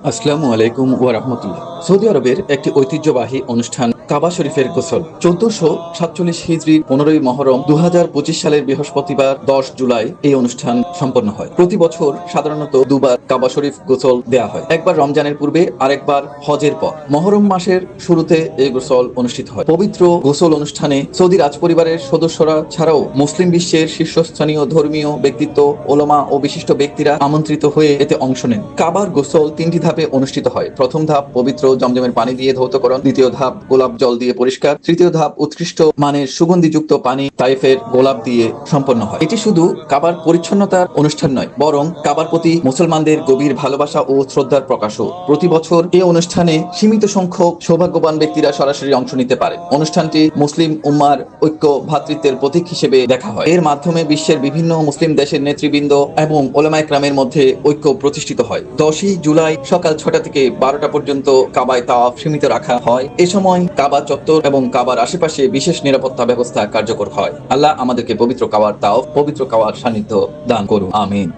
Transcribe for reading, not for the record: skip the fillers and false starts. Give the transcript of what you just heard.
আসসালামু আলাইকুম ওয়া রাহমাতুল্লাহ। সৌদি আরবের একটি ঐতিহ্যবাহী অনুষ্ঠান কাবা শরীফের গোসল 1447 হিজরি 15ই মহরম 2025 সালের বৃহস্পতিবার 10 জুলাই এই অনুষ্ঠান সম্পন্ন হয়। প্রতি বছর সাধারণত দুবার কাবা শরীফ গোসল দেয়া হয়, একবার রমজানের পূর্বে আরেকবার হজের পর। মহরম মাসের শুরুতে এই গোসল অনুষ্ঠিত হয়। পবিত্র গোসল অনুষ্ঠানে সৌদি রাজপরিবারের সদস্যরা ছাড়াও মুসলিম বিশ্বের শীর্ষস্থানীয় ধর্মীয় ব্যক্তিত্ব, ওলামা ও বিশিষ্ট ব্যক্তিরা আমন্ত্রিত হয়ে এতে অংশ নেন। কাবার গোসল তিনটি ধাপে অনুষ্ঠিত হয়। প্রথম ধাপ পবিত্র জমজমের পানি দিয়ে ধৌতকরণ, দ্বিতীয় ধাপ গোলাপ জল দিয়ে পরিষ্কার, তৃতীয় ধাপ উৎকৃষ্ট মানের সুগন্ধিযুক্ত পানি তাইফের গোলাপ দিয়ে সম্পন্ন হয়। এটি শুধু কাবার পরিচ্ছন্নতার অনুষ্ঠান নয়, বরং কাবার প্রতি মুসলমানদের গভীর ভালোবাসা ও শ্রদ্ধার প্রকাশও। প্রতি বছর এই অনুষ্ঠানে সীমিত সংখ্যক সৌভাগ্যবান ব্যক্তিরা সরাসরি অংশ নিতে পারে। অনুষ্ঠানটি মুসলিম উম্মার ঐক্য, ভ্রাতৃত্বের প্রতীক হিসেবে দেখা হয়। এর মাধ্যমে বিশ্বের বিভিন্ন মুসলিম দেশের নেতৃবৃন্দ এবং ওলামায়ে কেরামের মধ্যে ঐক্য প্রতিষ্ঠিত হয়। 10ই জুলাই সকাল 6টা থেকে 12টা পর্যন্ত কাবায় তাওয়াফ সীমিত রাখা হয়। এ সময় কাবা চত্বর এবং কাবার আশেপাশে বিশেষ নিরাপত্তা ব্যবস্থা কার্যকর হয়। আল্লাহ আমাদেরকে পবিত্র কাবার তাওয়াফ, পবিত্র কাবার সান্নিধ্য দান করুন, আমিন।